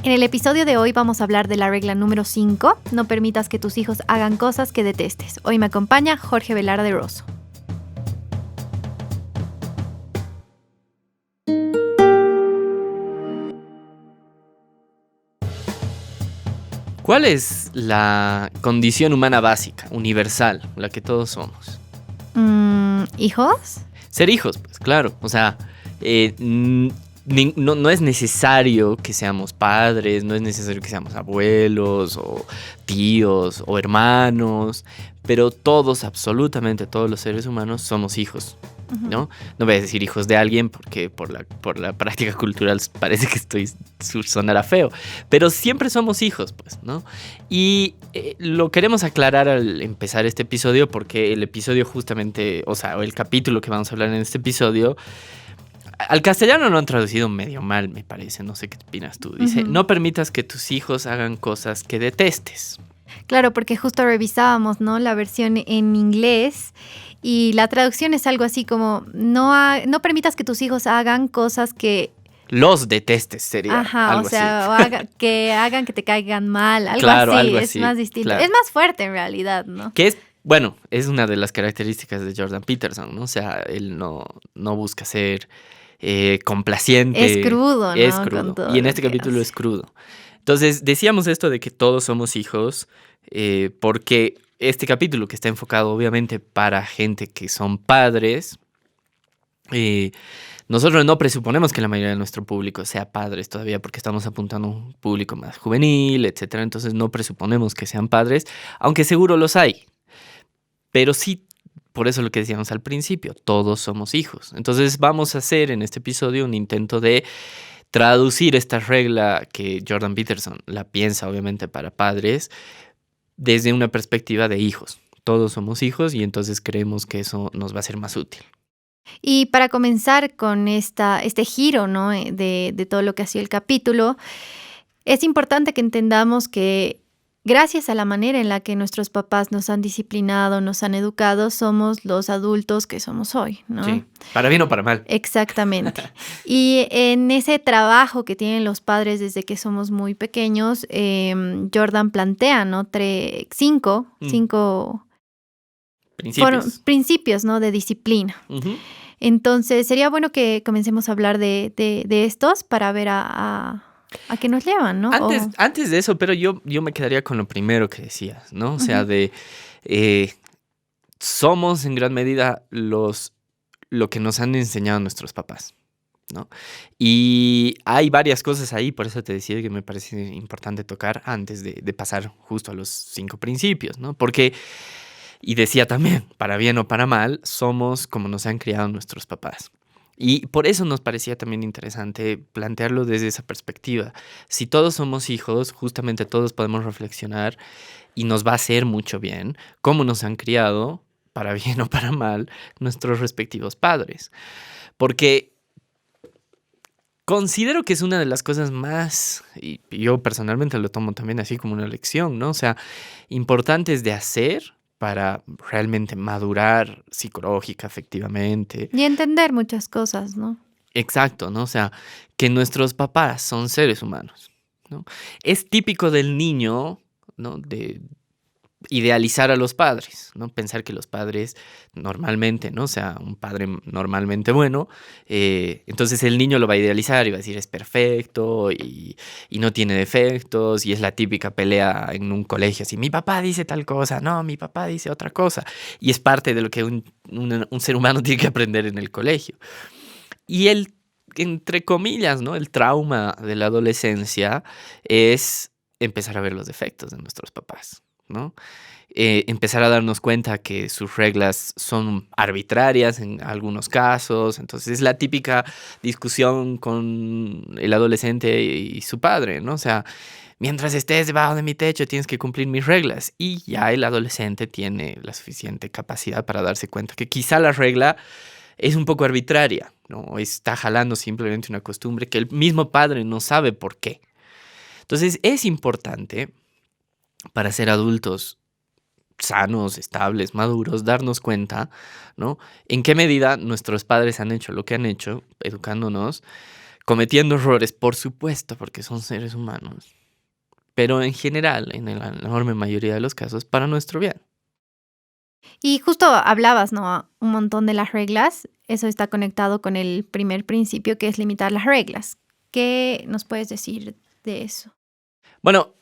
En el episodio de hoy vamos a hablar de la regla número 5, no permitas que tus hijos hagan cosas que detestes. Hoy me acompaña Jorge Velarde Rosso. ¿Cuál es la condición humana básica, universal, la que todos somos? ¿Hijos? Ser hijos, pues claro. O sea, no es necesario que seamos padres, no es necesario que seamos abuelos o tíos o hermanos, pero todos, absolutamente todos los seres humanos somos hijos, ¿no? No voy a decir hijos de alguien porque por la práctica cultural parece que sonará feo, pero siempre somos hijos, pues, ¿no? Y lo queremos aclarar al empezar este episodio porque el episodio justamente, o sea, el capítulo que vamos a hablar en este episodio, al castellano lo han traducido medio mal, me parece, no sé qué opinas tú. Dice, no permitas que tus hijos hagan cosas que detestes. Claro, porque justo revisábamos, ¿no?, la versión en inglés y la traducción es algo así como no permitas que tus hijos hagan cosas que los detestes sería. Ajá, algo o sea, así. que hagan que te caigan mal, algo Claro, así, algo es así, más distinto. claro. Es más fuerte en realidad, ¿no? Que es, bueno, es una de las características de Jordan Peterson, ¿no? O sea, él no busca ser complaciente. Es crudo, ¿no? Es Con crudo. todo Y en lo este que capítulo hace. es crudo. Entonces, decíamos esto de que todos somos hijos, porque este capítulo que está enfocado obviamente para gente que son padres, nosotros no presuponemos que la mayoría de nuestro público sea padres todavía porque estamos apuntando a un público más juvenil, etcétera. Entonces no presuponemos que sean padres, aunque seguro los hay. Pero sí, por eso lo que decíamos al principio, todos somos hijos. Entonces vamos a hacer en este episodio un intento de traducir esta regla que Jordan Peterson la piensa obviamente para padres desde una perspectiva de hijos. Todos somos hijos y entonces creemos que eso nos va a ser más útil. Y para comenzar con este giro, ¿no?, de todo lo que ha sido el capítulo, es importante que entendamos que gracias a la manera en la que nuestros papás nos han disciplinado, nos han educado, somos los adultos que somos hoy, ¿no? Sí, para bien o para mal. Exactamente. Y en ese trabajo que tienen los padres desde que somos muy pequeños, Jordan plantea, ¿no?, cinco principios, ¿no?, de disciplina. Uh-huh. Entonces, sería bueno que comencemos a hablar de estos para ver a qué nos llevan, ¿no? Antes de eso, pero yo me quedaría con lo primero que decías, ¿no? O sea, somos en gran medida lo que nos han enseñado nuestros papás, ¿no? Y hay varias cosas ahí, por eso te decía que me parece importante tocar antes de pasar justo a los 5 principios, ¿no? Porque, y decía también, para bien o para mal, somos como nos han criado nuestros papás. Y por eso nos parecía también interesante plantearlo desde esa perspectiva. Si todos somos hijos, justamente todos podemos reflexionar y nos va a hacer mucho bien cómo nos han criado, para bien o para mal, nuestros respectivos padres. Porque considero que es una de las cosas más, y yo personalmente lo tomo también así como una lección, ¿no? O sea, importantes de hacer para realmente madurar psicológica, afectivamente. Y entender muchas cosas, ¿no? Exacto, ¿no? O sea, que nuestros papás son seres humanos, ¿no? Es típico del niño, ¿no?, de idealizar a los padres, ¿no? Pensar que los padres normalmente, ¿no? O sea, un padre normalmente bueno, entonces el niño lo va a idealizar y va a decir es perfecto y no tiene defectos, y es la típica pelea en un colegio, así, mi papá dice tal cosa, no, mi papá dice otra cosa, y es parte de lo que un ser humano tiene que aprender en el colegio. Y entre comillas, ¿no?, el trauma de la adolescencia es empezar a ver los defectos de nuestros papás, ¿no? Empezar a darnos cuenta que sus reglas son arbitrarias en algunos casos. Entonces es la típica discusión con el adolescente y su padre, ¿no? O sea, mientras estés debajo de mi techo tienes que cumplir mis reglas. Y ya el adolescente tiene la suficiente capacidad para darse cuenta que quizá la regla es un poco arbitraria, ¿no? Está jalando simplemente una costumbre que el mismo padre no sabe por qué. Entonces es importante para ser adultos sanos, estables, maduros, darnos cuenta, ¿no?, en qué medida nuestros padres han hecho lo que han hecho, educándonos, cometiendo errores, por supuesto, porque son seres humanos, pero en general, en la enorme mayoría de los casos, para nuestro bien. Y justo hablabas, ¿no? Un montón de las reglas. Eso está conectado con el primer principio, que es limitar las reglas. ¿Qué nos puedes decir de eso? Bueno,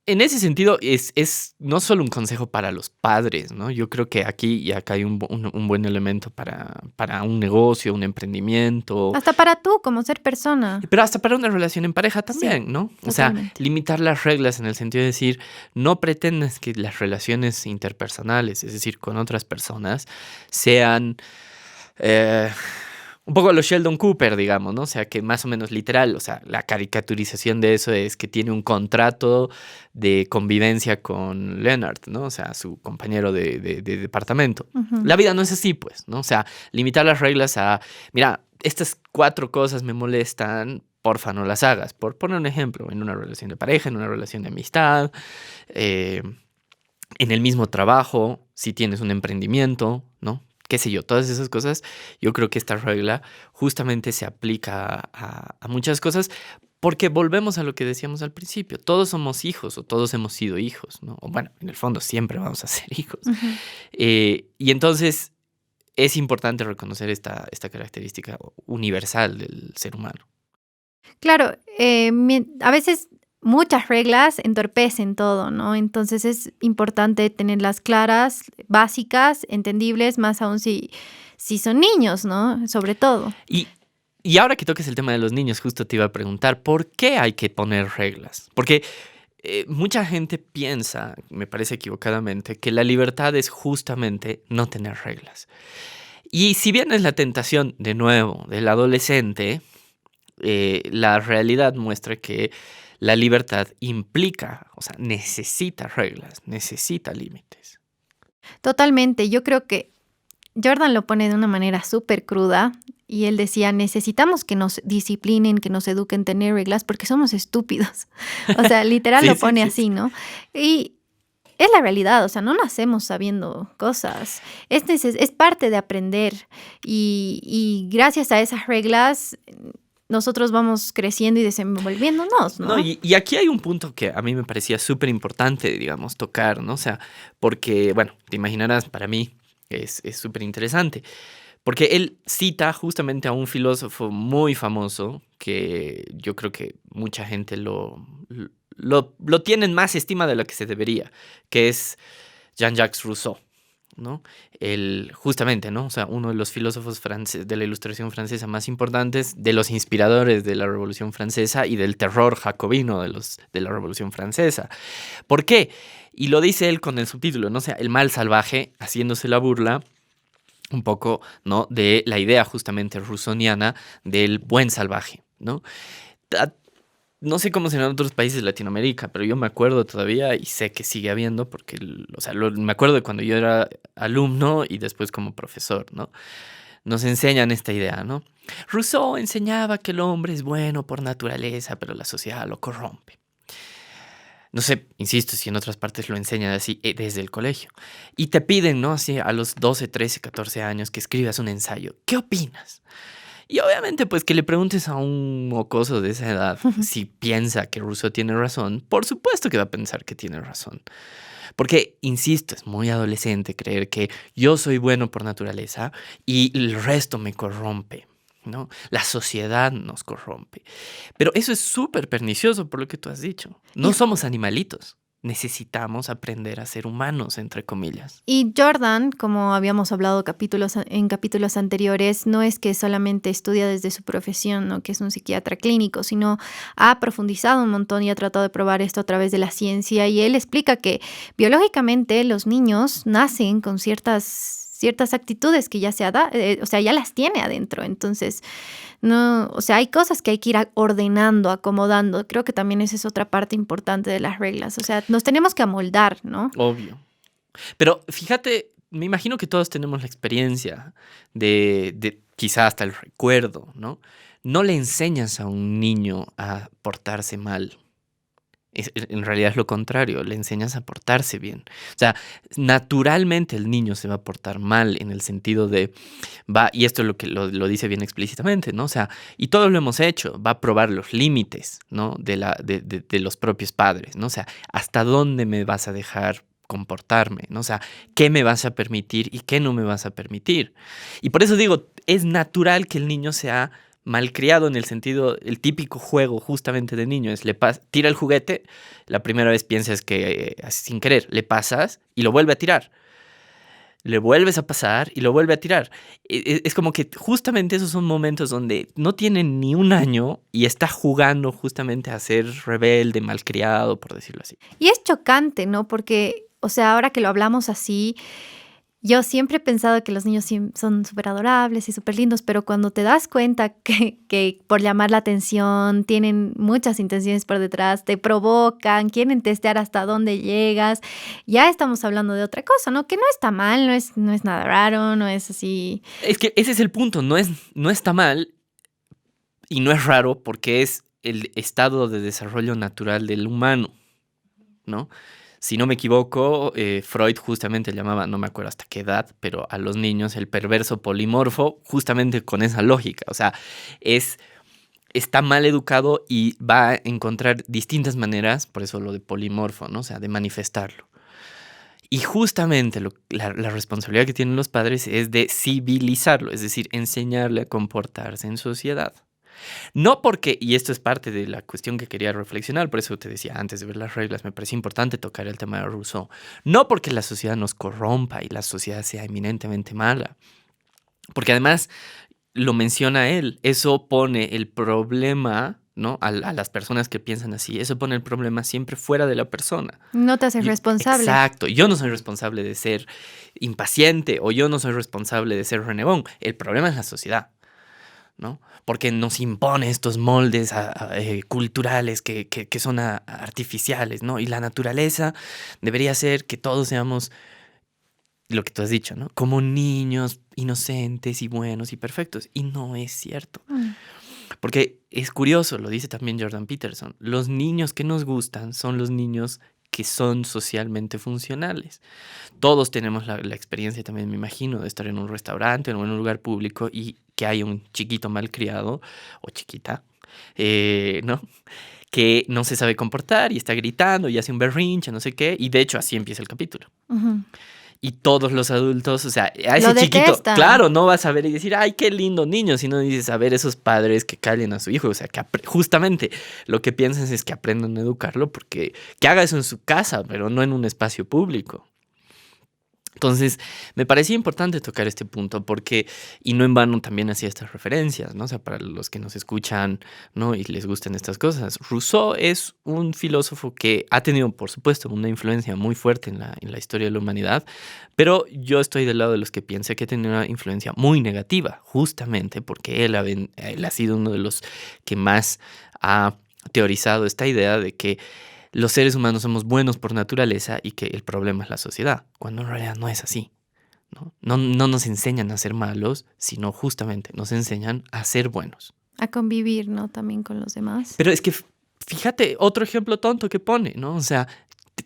en ese sentido es no solo un consejo para los padres, ¿no? Yo creo que aquí y acá hay un buen elemento para un negocio, un emprendimiento, Hasta para tú, como ser persona. pero hasta para una relación en pareja Sí, también, ¿no? O sea, totalmente. limitar las reglas en el sentido de decir, no pretendas que las relaciones interpersonales, es decir, con otras personas, sean eh, un poco a lo Sheldon Cooper, digamos, ¿no? O sea, que más o menos literal, o sea, la caricaturización de eso es que tiene un contrato de convivencia con Leonard, ¿no? O sea, su compañero de departamento. Ujú. La vida no es así, pues, ¿no? O sea, limitar las reglas a, mira, estas 4 cosas me molestan, porfa, no las hagas. Por poner un ejemplo, en una relación de pareja, en una relación de amistad, eh, en el mismo trabajo, si tienes un emprendimiento, ¿no? Qué sé yo, todas esas cosas, yo creo que esta regla justamente se aplica a muchas cosas porque volvemos a lo que decíamos al principio, todos somos hijos o todos hemos sido hijos, ¿no? O bueno, en el fondo siempre vamos a ser hijos. Ujú. Y entonces es importante reconocer esta característica universal del ser humano. Claro, a veces muchas reglas entorpecen todo, ¿no? Entonces es importante tenerlas claras, básicas, entendibles, más aún si son niños, ¿no? Sobre todo. Y, y ahora que toques el tema de los niños, justo te iba a preguntar, ¿por qué hay que poner reglas? Porque mucha gente piensa, me parece equivocadamente, que la libertad es justamente no tener reglas. Y si bien es la tentación, de nuevo, del adolescente, la realidad muestra que la libertad implica, o sea, necesita reglas, necesita límites. Totalmente. Yo creo que Jordan lo pone de una manera súper cruda y él decía, necesitamos que nos disciplinen, que nos eduquen tener reglas porque somos estúpidos. O sea, literal Sí, lo sí, pone sí, sí. así, ¿no? Y es la realidad, o sea, no nacemos sabiendo cosas. Es parte de aprender y gracias a esas reglas nosotros vamos creciendo y desenvolviéndonos, No, ¿no? y aquí hay un punto que a mí me parecía súper importante, digamos, tocar, ¿no? O sea, porque, bueno, te imaginarás, para mí es súper interesante, porque él cita justamente a un filósofo muy famoso que yo creo que mucha gente lo tiene en más estima de la que se debería, que es Jean-Jacques Rousseau, ¿no? Justamente, ¿no? O sea, uno de los filósofos de la Ilustración francesa más importantes, de los inspiradores de la Revolución Francesa y del terror jacobino de la Revolución Francesa. ¿Por qué? Y lo dice él con el subtítulo, ¿no? O sea, el mal salvaje, haciéndose la burla un poco, ¿no? De la idea justamente rousseauiana del buen salvaje, ¿no? Ta- No sé cómo será en otros países de Latinoamérica, pero yo me acuerdo todavía y sé que sigue habiendo porque, o sea, me acuerdo de cuando yo era alumno y después como profesor, ¿no? Nos enseñan esta idea, ¿no? Rousseau enseñaba que el hombre es bueno por naturaleza, pero la sociedad lo corrompe. No sé, insisto, si en otras partes lo enseñan así desde el colegio. Y te piden, ¿no? Así a los 12, 13, 14 años que escribas un ensayo. ¿Qué opinas? Y obviamente, pues que le preguntes a un mocoso de esa edad si piensa que Rousseau tiene razón, por supuesto que va a pensar que tiene razón. Porque, insisto, es muy adolescente creer que yo soy bueno por naturaleza y el resto me corrompe, ¿no? La sociedad nos corrompe. Pero eso es súper pernicioso por lo que tú has dicho. Y No somos animalitos. Necesitamos aprender a ser humanos, entre comillas. Y Jordan, como habíamos hablado en capítulos anteriores, no es que solamente estudia desde su profesión, ¿no? Que es un psiquiatra clínico, sino ha profundizado un montón y ha tratado de probar esto a través de la ciencia. Y él explica que biológicamente los niños nacen con ciertas actitudes que o sea, ya las tiene adentro. Entonces, no, o sea, hay cosas que hay que ir ordenando, acomodando. Creo que también esa es otra parte importante de las reglas. O sea, nos tenemos que amoldar, ¿no? Obvio. Pero fíjate, me imagino que todos tenemos la experiencia de quizá hasta el recuerdo, ¿no? No le enseñas a un niño a portarse mal En realidad es lo contrario, le enseñas a portarse bien. O sea, naturalmente el niño se va a portar mal en el sentido de, y esto es lo que lo dice bien explícitamente, ¿no? O sea, y todos lo hemos hecho, va a probar los límites, ¿no? De los propios padres, ¿no? O sea, ¿hasta dónde me vas a dejar comportarme, ¿no? O sea, ¿qué me vas a permitir y qué no me vas a permitir? Y por eso digo, es natural que el niño sea malcriado en el sentido, el típico juego justamente de niño es tira el juguete, la primera vez piensas que sin querer le pasas y lo vuelve a tirar. Le vuelves a pasar y lo vuelve a tirar. Es como que justamente esos son momentos donde no tiene ni un año y está jugando justamente a ser rebelde, malcriado, por decirlo así. Y es chocante, ¿no? Porque, o sea, ahora que lo hablamos así, yo siempre he pensado que los niños son súper adorables y súper lindos, pero cuando te das cuenta que por llamar la atención tienen muchas intenciones por detrás, te provocan, quieren testear hasta dónde llegas, ya estamos hablando de otra cosa, ¿no? Que no está mal, no es nada raro, no es así. Es que ese es el punto, no está mal y no es raro porque es el estado de desarrollo natural del humano, ¿no? Si no me equivoco, Freud justamente llamaba, no me acuerdo hasta qué edad, pero a los niños el perverso polimorfo, justamente con esa lógica. O sea, está mal educado y va a encontrar distintas maneras, por eso lo de polimorfo, ¿no? O sea, de manifestarlo. Y justamente la responsabilidad que tienen los padres es de civilizarlo, es decir, enseñarle a comportarse en sociedad. No porque, y esto es parte de la cuestión que quería reflexionar, por eso te decía antes de ver las reglas, me parece importante tocar el tema de Rousseau. No porque la sociedad nos corrompa y la sociedad sea eminentemente mala, porque además lo menciona él, eso pone el problema, ¿no? A las personas que piensan así, eso pone el problema siempre fuera de la persona. No te haces responsable. Exacto, yo no soy responsable de ser impaciente o yo no soy responsable de ser renegón, el problema es la sociedad, ¿no? Porque nos impone estos moldes culturales que son artificiales, ¿no? Y la naturaleza debería ser que todos seamos lo que tú has dicho, ¿no? Como niños inocentes y buenos y perfectos. Y no es cierto. Porque es curioso, lo dice también Jordan Peterson, los niños que nos gustan son los niños que son socialmente funcionales. Todos tenemos la experiencia también, me imagino, de estar en un restaurante o en un lugar público y que hay un chiquito malcriado o chiquita, ¿no? Que no se sabe comportar y está gritando y hace un berrinche, no sé qué, y de hecho así empieza el capítulo. Uh-huh. Y todos los adultos, o sea, a ese chiquito, claro, no vas a ver y decir, ay, qué lindo niño, sino dices, a ver, esos padres que callen a su hijo, o sea, que justamente lo que piensas es que aprendan a educarlo porque que haga eso en su casa, pero no en un espacio público. Entonces, me parecía importante tocar este punto porque, y no en vano también hacía estas referencias, ¿no? O sea, para los que nos escuchan, ¿no? Y les gustan estas cosas. Rousseau es un filósofo que ha tenido, por supuesto, una influencia muy fuerte en la historia de la humanidad, pero yo estoy del lado de los que piensa que ha tenido una influencia muy negativa, justamente porque él ha sido uno de los que más ha teorizado esta idea de que los seres humanos somos buenos por naturaleza y que el problema es la sociedad, cuando en realidad no es así, ¿no? No nos enseñan a ser malos, sino justamente nos enseñan a ser buenos. A convivir, ¿no? También con los demás. Pero es que, fíjate, otro ejemplo tonto que pone, ¿no? O sea,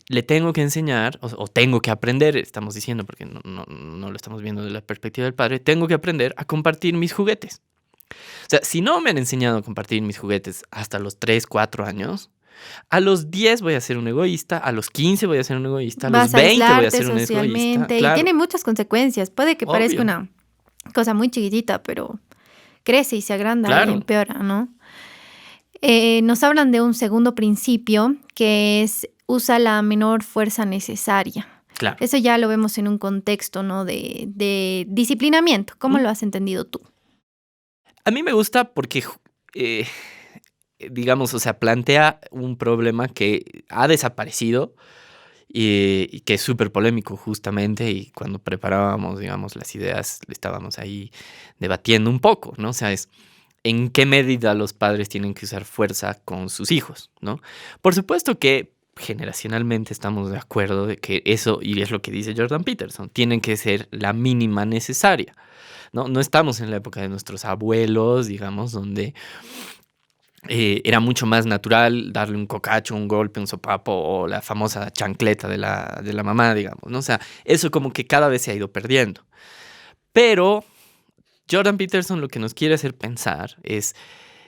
le tengo que enseñar, o tengo que aprender, estamos diciendo, porque no lo estamos viendo de la perspectiva del padre, tengo que aprender a compartir mis juguetes. O sea, si no me han enseñado a compartir mis juguetes hasta los 3, 4 años... A los 10 voy a ser un egoísta, a los 15 voy a ser un egoísta, a los 20 voy a ser un egoísta. Claro. Y tiene muchas consecuencias. Puede que parezca una cosa muy chiquitita, pero crece y se agranda, claro, y empeora, ¿no? Nos hablan de un segundo principio que es usa la menor fuerza necesaria. Claro. Eso ya lo vemos en un contexto, ¿no? de disciplinamiento. ¿Cómo lo has entendido tú? A mí me gusta porque... digamos, o sea, plantea un problema que ha desaparecido y que es súper polémico justamente, y cuando preparábamos, digamos, las ideas, estábamos ahí debatiendo un poco, ¿no? O sea, es en qué medida los padres tienen que usar fuerza con sus hijos, ¿no? Por supuesto que generacionalmente estamos de acuerdo de que eso, y es lo que dice Jordan Peterson, tienen que ser la mínima necesaria, ¿no? No estamos en la época de nuestros abuelos, digamos, donde era mucho más natural darle un cocacho, un golpe, un sopapo o la famosa chancleta de la mamá, digamos, ¿no? O sea, eso como que cada vez se ha ido perdiendo. Pero Jordan Peterson lo que nos quiere hacer pensar es,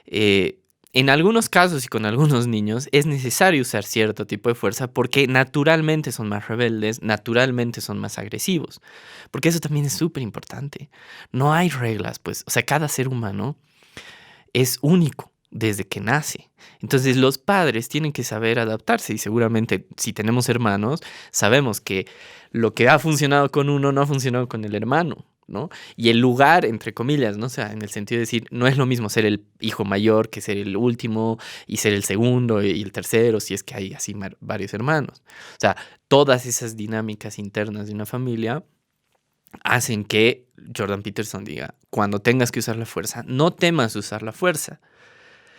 eh, en algunos casos y con algunos niños es necesario usar cierto tipo de fuerza porque naturalmente son más rebeldes, naturalmente son más agresivos. Porque eso también es súper importante. No hay reglas, pues, o sea, cada ser humano es único desde que nace. Entonces los padres tienen que saber adaptarse y seguramente si tenemos hermanos, sabemos que lo que ha funcionado con uno no ha funcionado con el hermano, ¿no? Y el lugar, entre comillas, ¿no? O sea, en el sentido de decir, no es lo mismo ser el hijo mayor que ser el último y ser el segundo y el tercero, si es que hay así varios hermanos. O sea, todas esas dinámicas internas de una familia hacen que Jordan Peterson diga, cuando tengas que usar la fuerza, no temas usar la fuerza,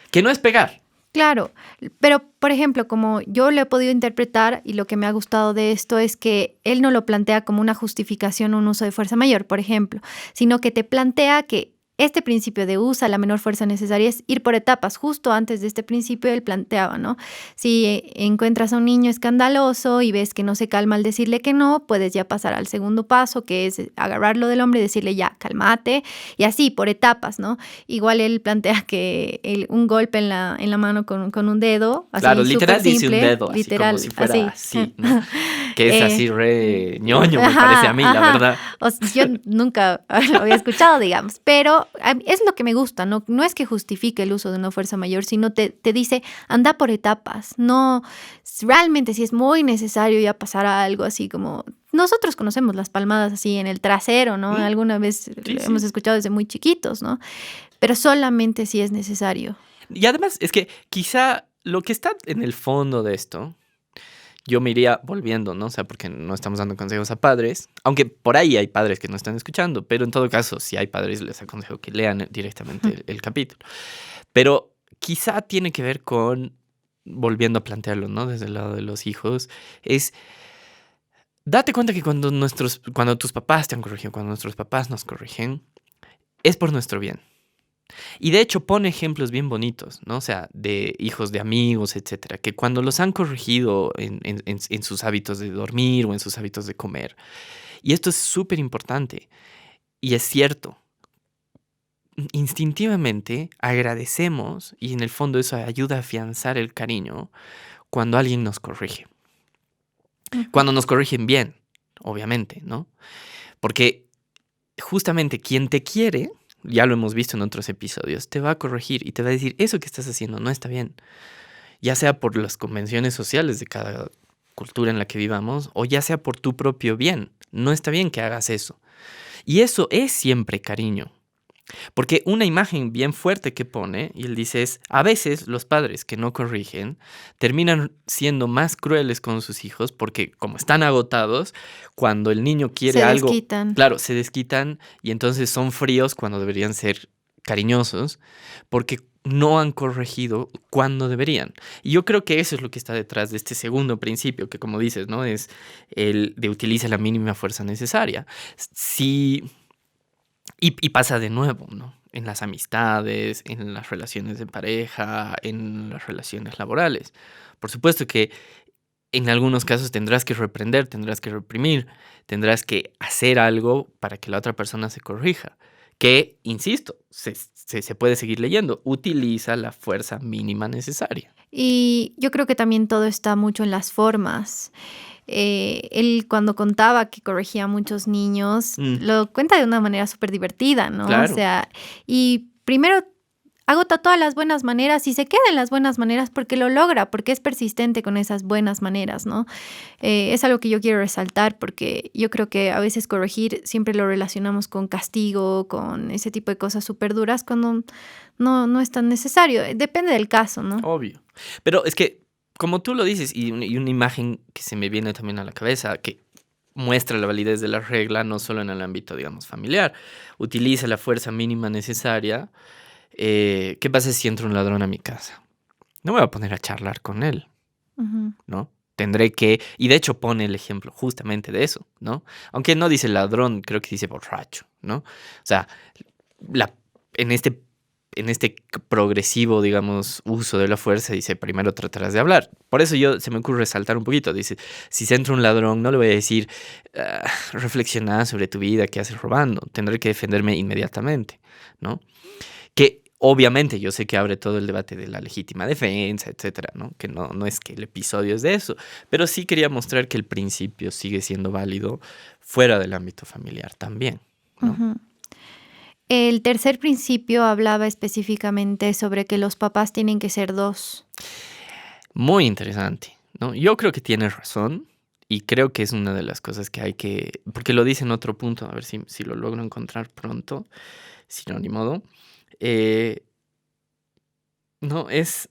que no es pegar. Claro, pero por ejemplo, como yo lo he podido interpretar y lo que me ha gustado de esto es que él no lo plantea como una justificación o un uso de fuerza mayor, por ejemplo, sino que te plantea que este principio de usa la menor fuerza necesaria es ir por etapas. Justo antes de este principio él planteaba, ¿no? Si encuentras a un niño escandaloso y ves que no se calma al decirle que no, puedes ya pasar al segundo paso, que es agarrarlo del hombro y decirle ya, cálmate, y así, por etapas, ¿no? Igual él plantea que un golpe en la mano con un dedo, así Claro, literal súper dice un simple, dedo, así literal, como si fuera así, ¿no? Que es Eh, así re ñoño, me parece a ajá, mí, la ajá. verdad. O sea, yo nunca lo había escuchado, digamos, pero es lo que me gusta, ¿no? No es que justifique el uso de una fuerza mayor, sino te dice, anda por etapas, no, realmente si es muy necesario ya pasar a algo así como, nosotros conocemos las palmadas así en el trasero, ¿no? ¿Mm? Alguna vez Sí, hemos sí. escuchado desde muy chiquitos, ¿no? Pero solamente si es necesario. Y además es que quizá lo que está en el fondo de esto, yo me iría volviendo, ¿no? O sea, porque no estamos dando consejos a padres, aunque por ahí hay padres que no están escuchando, pero en todo caso, si hay padres, les aconsejo que lean directamente el capítulo. Pero quizá tiene que ver con, volviendo a plantearlo, ¿no? Desde el lado de los hijos, es date cuenta que cuando tus papás te han corregido, cuando nuestros papás nos corrigen, es por nuestro bien. Y de hecho pone ejemplos bien bonitos, ¿no? O sea, de hijos de amigos, etcétera, que cuando los han corregido en sus hábitos de dormir o en sus hábitos de comer. Y esto es súper importante. Y es cierto. Instintivamente agradecemos y en el fondo eso ayuda a afianzar el cariño cuando alguien nos corrige. Ujú. Cuando nos corrigen bien, obviamente, ¿no? Porque justamente quien te quiere, ya lo hemos visto en otros episodios, te va a corregir y te va a decir, eso que estás haciendo no está bien. Ya sea por las convenciones sociales de cada cultura en la que vivamos, o ya sea por tu propio bien. No está bien que hagas eso. Y eso es siempre cariño. Porque una imagen bien fuerte que pone, y él dice es, a veces los padres que no corrigen terminan siendo más crueles con sus hijos porque como están agotados, cuando el niño quiere Se algo, desquitan. claro, se desquitan y entonces son fríos cuando deberían ser cariñosos porque no han corregido cuando deberían. Y yo creo que eso es lo que está detrás de este segundo principio, que como dices, ¿no? Es el de utiliza la mínima fuerza necesaria. Si y pasa de nuevo, ¿no? En las amistades, en las relaciones de pareja, en las relaciones laborales. Por supuesto que en algunos casos tendrás que reprender, tendrás que reprimir, tendrás que hacer algo para que la otra persona se corrija. Que, insisto, se puede seguir leyendo. Utiliza la fuerza mínima necesaria. Y yo creo que también todo está mucho en las formas. Él cuando contaba que corregía a muchos niños, Mm, lo cuenta de una manera súper divertida, ¿no? O claro, sea, y primero agota todas las buenas maneras y se queda en las buenas maneras porque lo logra, porque es persistente con esas buenas maneras, ¿no? Es algo que yo quiero resaltar porque yo creo que a veces corregir siempre lo relacionamos con castigo, con ese tipo de cosas súper duras, cuando no es tan necesario. Depende del caso, ¿no? obvio. Pero es que, como tú lo dices, y una imagen que se me viene también a la cabeza, que muestra la validez de la regla, no solo en el ámbito, digamos, familiar. Utiliza la fuerza mínima necesaria. ¿Qué pasa si entra un ladrón a mi casa? No me voy a poner a charlar con él, Ujú. ¿no? Tendré que, y de hecho pone el ejemplo justamente de eso, ¿no? Aunque no dice ladrón, creo que dice borracho, ¿no? O sea, la, en este en este progresivo, digamos, uso de la fuerza, dice, primero tratarás de hablar. Por eso se me ocurre resaltar un poquito. Dice, si se entra un ladrón, no le voy a decir, reflexiona sobre tu vida, qué haces robando. Tendré que defenderme inmediatamente, ¿no? Que obviamente yo sé que abre todo el debate de la legítima defensa, etcétera, ¿no? Que no es que el episodio es de eso, pero sí quería mostrar que el principio sigue siendo válido fuera del ámbito familiar también, ¿no? Ujú. El tercer principio hablaba específicamente sobre que los papás tienen que ser dos. Muy interesante, ¿no? Yo creo que tienes razón y creo que es una de las cosas que hay que, porque lo dice en otro punto, a ver si lo logro encontrar pronto, si no, ni modo. Eh, no, es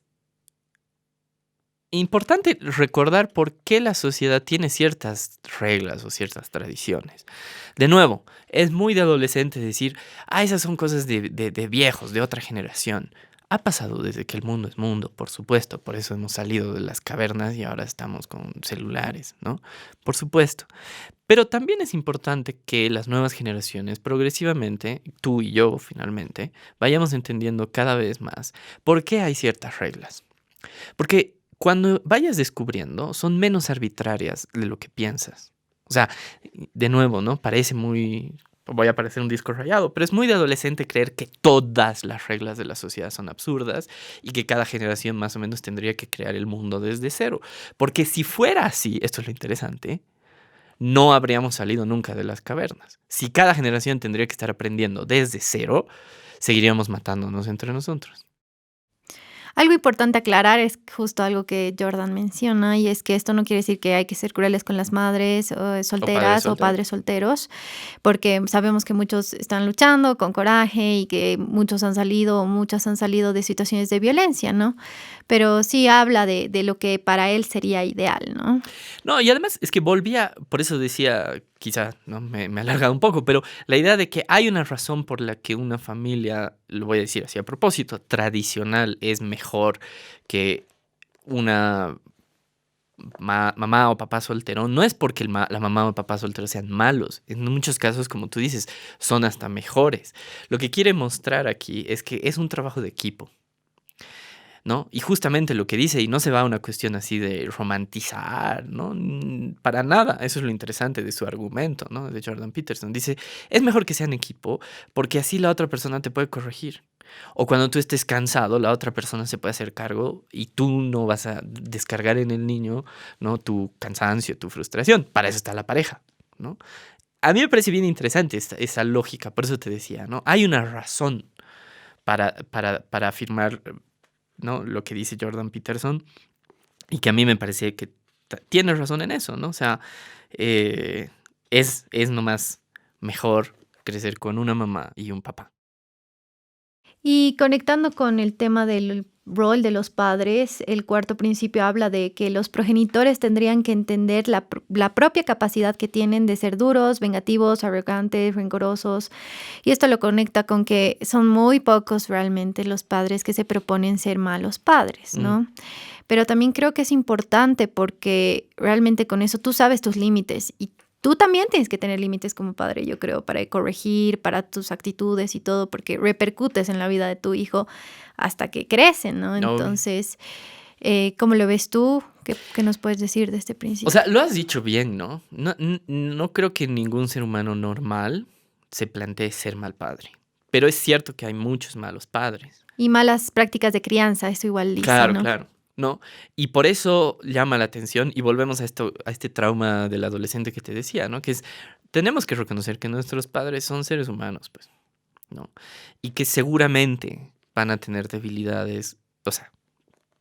importante recordar por qué la sociedad tiene ciertas reglas o ciertas tradiciones. De nuevo, es muy de adolescente decir, esas son cosas de viejos, de otra generación. Ha pasado desde que el mundo es mundo, por supuesto, por eso hemos salido de las cavernas y ahora estamos con celulares, ¿no? Por supuesto. Pero también es importante que las nuevas generaciones progresivamente, tú y yo finalmente, vayamos entendiendo cada vez más por qué hay ciertas reglas. Porque cuando vayas descubriendo, son menos arbitrarias de lo que piensas. O sea, de nuevo, ¿no? Parece muy... Voy a parecer un disco rayado, pero es muy de adolescente creer que todas las reglas de la sociedad son absurdas y que cada generación más o menos tendría que crear el mundo desde cero. Porque si fuera así, esto es lo interesante, no habríamos salido nunca de las cavernas. Si cada generación tendría que estar aprendiendo desde cero, seguiríamos matándonos entre nosotros. Algo importante aclarar es justo algo que Jordan menciona, y es que esto no quiere decir que hay que ser crueles con las madres O padres solteras o solteros. padres solteros, porque sabemos que muchos están luchando con coraje y que muchos han salido o muchas han salido de situaciones de violencia, ¿no? Pero sí habla de lo que para él sería ideal, ¿no? No, y además es que volvía, por eso decía, quizá no me he alargado un poco, pero la idea de que hay una razón por la que una familia, lo voy a decir así a propósito, tradicional es mejor que una mamá o papá soltero, no es porque la mamá o el papá soltero sean malos. En muchos casos, como tú dices, son hasta mejores. Lo que quiere mostrar aquí es que es un trabajo de equipo, ¿no? Y justamente lo que dice, y no se va a una cuestión así de romantizar, ¿no? Para nada, eso es lo interesante de su argumento, ¿no? De Jordan Peterson. Dice, es mejor que sean equipo porque así la otra persona te puede corregir. O cuando tú estés cansado, la otra persona se puede hacer cargo y tú no vas a descargar en el niño, ¿no? Tu cansancio, tu frustración. Para eso está la pareja, ¿no? A mí me parece bien interesante esa lógica, por eso te decía, ¿no? Hay una razón para afirmar, ¿no? Lo que dice Jordan Peterson y que a mí me parece que tiene razón en eso, ¿no? O sea, eh, es nomás mejor crecer con una mamá y un papá. Y conectando con el tema del rol de los padres, el cuarto principio habla de que los progenitores tendrían que entender la propia capacidad que tienen de ser duros, vengativos, arrogantes, rencorosos. Y esto lo conecta con que son muy pocos realmente los padres que se proponen ser malos padres, Mm, ¿no? Pero también creo que es importante porque realmente con eso tú sabes tus límites y tú también tienes que tener límites como padre, yo creo, para corregir, para tus actitudes y todo, porque repercutes en la vida de tu hijo hasta que crecen, ¿no? obvio. Entonces, ¿cómo lo ves tú? ¿Qué nos puedes decir de este O principio? sea, lo has dicho bien, ¿no? No creo que ningún ser humano normal se plantee ser mal padre. Pero es cierto que hay muchos malos padres. Y malas prácticas de crianza, eso igual dice, Claro, ¿no? claro. ¿No? Y por eso llama la atención y volvemos a esto, a este trauma del adolescente que te decía, ¿no? Que es, tenemos que reconocer que nuestros padres son seres humanos, pues, ¿no? Y que seguramente van a tener debilidades, o sea,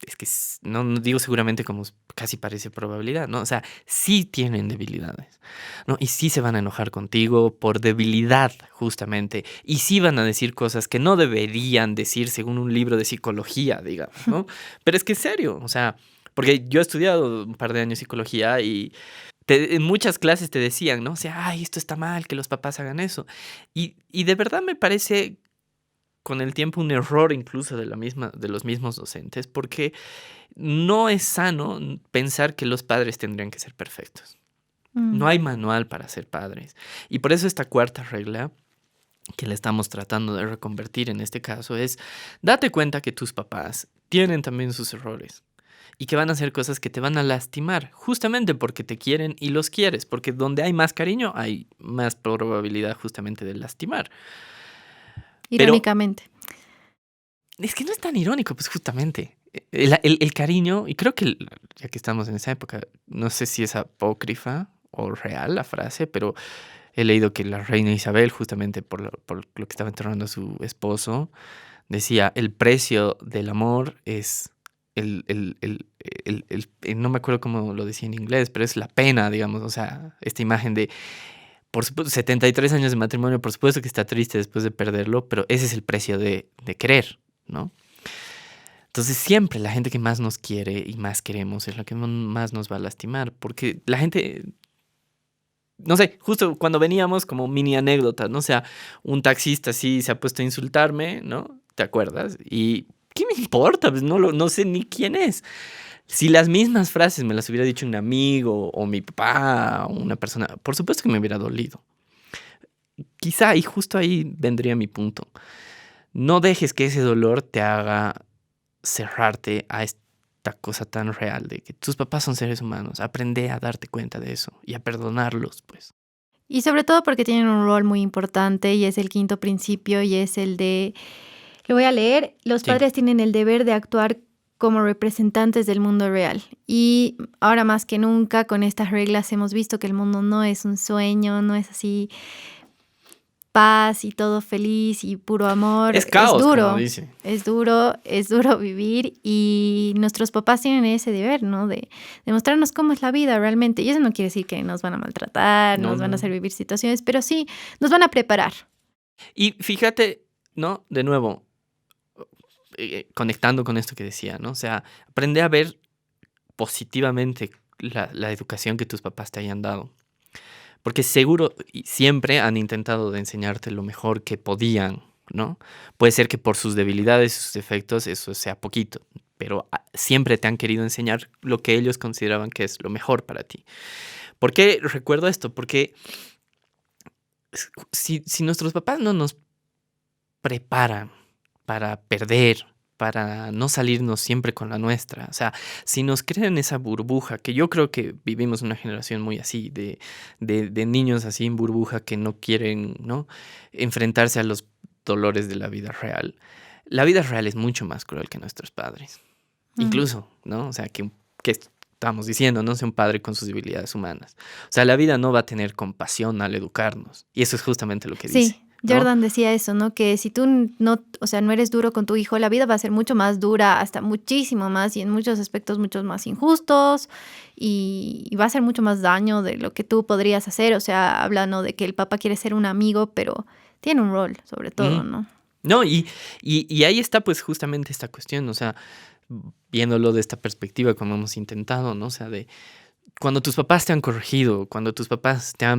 es que no digo seguramente como casi parece probabilidad, ¿no? O sea, sí tienen debilidades, ¿no? Y sí se van a enojar contigo por debilidad, justamente. Y sí van a decir cosas que no deberían decir según un libro de psicología, digamos, ¿no? Pero es que es serio, o sea, porque yo he estudiado un par de años psicología y en muchas clases te decían, ¿no? O sea, ay, esto está mal, que los papás hagan eso. Y de verdad me parece con el tiempo un error incluso de los mismos docentes, porque no es sano pensar que los padres tendrían que ser perfectos. No Mm, hay manual para ser padres. Y por eso esta cuarta regla que le estamos tratando de reconvertir en este caso es, date cuenta que tus papás tienen también sus errores y que van a hacer cosas que te van a lastimar, justamente porque te quieren y los quieres, porque donde hay más cariño hay más probabilidad justamente de lastimar. Pero Irónicamente. es que no es tan irónico, pues justamente. El cariño, y creo que ya que estamos en esa época, no sé si es apócrifa o real la frase, pero he leído que la reina Isabel, justamente por lo que estaba enterrando a su esposo, decía, el precio del amor es no me acuerdo cómo lo decía en inglés, pero es la pena, digamos, o sea, esta imagen de, por supuesto, 73 años de matrimonio, por supuesto que está triste después de perderlo, pero ese es el precio de querer, ¿no? Entonces siempre la gente que más nos quiere y más queremos es la que más nos va a lastimar, porque la gente, no sé, justo cuando veníamos como mini anécdotas, ¿no? O sea, un taxista así se ha puesto a insultarme, ¿no? ¿Te acuerdas? Y ¿qué me importa? Pues no sé ni quién es. Si las mismas frases me las hubiera dicho un amigo o mi papá o una persona, por supuesto que me hubiera dolido. Quizá, y justo ahí vendría mi punto. No dejes que ese dolor te haga cerrarte a esta cosa tan real de que tus papás son seres humanos. Aprende a darte cuenta de eso y a perdonarlos, pues. Y sobre todo porque tienen un rol muy importante y es el quinto principio y es el de, lo voy a leer, los Sí. padres tienen el deber de actuar como representantes del mundo real. Y ahora más que nunca con estas reglas hemos visto que el mundo no es un sueño, no es así paz y todo feliz y puro amor. Es caos, como dice. Es duro vivir y nuestros papás tienen ese deber, ¿no? De mostrarnos cómo es la vida realmente. Y eso no quiere decir que nos van a maltratar, No, nos van a hacer no. vivir situaciones, pero sí nos van a preparar. Y fíjate, ¿no? De nuevo, conectando con esto que decía, ¿no? O sea, aprende a ver positivamente la educación que tus papás te hayan dado. Porque seguro y siempre han intentado de enseñarte lo mejor que podían, ¿no? Puede ser que por sus debilidades y sus defectos eso sea poquito, pero siempre te han querido enseñar lo que ellos consideraban que es lo mejor para ti. ¿Por qué recuerdo esto? Porque si nuestros papás no nos preparan para perder, para no salirnos siempre con la nuestra. O sea, si nos crean esa burbuja, que yo creo que vivimos una generación muy así, de niños así en burbuja que no quieren, ¿no? Enfrentarse a los dolores de la vida real. La vida real es mucho más cruel que nuestros padres. Mm. Incluso, ¿no? O sea, que estamos diciendo, no sea un padre con sus debilidades humanas. O sea, la vida no va a tener compasión al educarnos. Y eso es justamente lo que dice, Sí, ¿no? Jordan decía eso, ¿no? Que si tú no, o sea, no eres duro con tu hijo, la vida va a ser mucho más dura, hasta muchísimo más y en muchos aspectos mucho más injustos y va a hacer mucho más daño de lo que tú podrías hacer. O sea, hablando de que el papá quiere ser un amigo, pero tiene un rol sobre todo, Ujú. ¿no? No, y ahí está pues justamente esta cuestión, o sea, viéndolo de esta perspectiva como hemos intentado, ¿no? O sea, de cuando tus papás te han corregido, cuando tus papás te han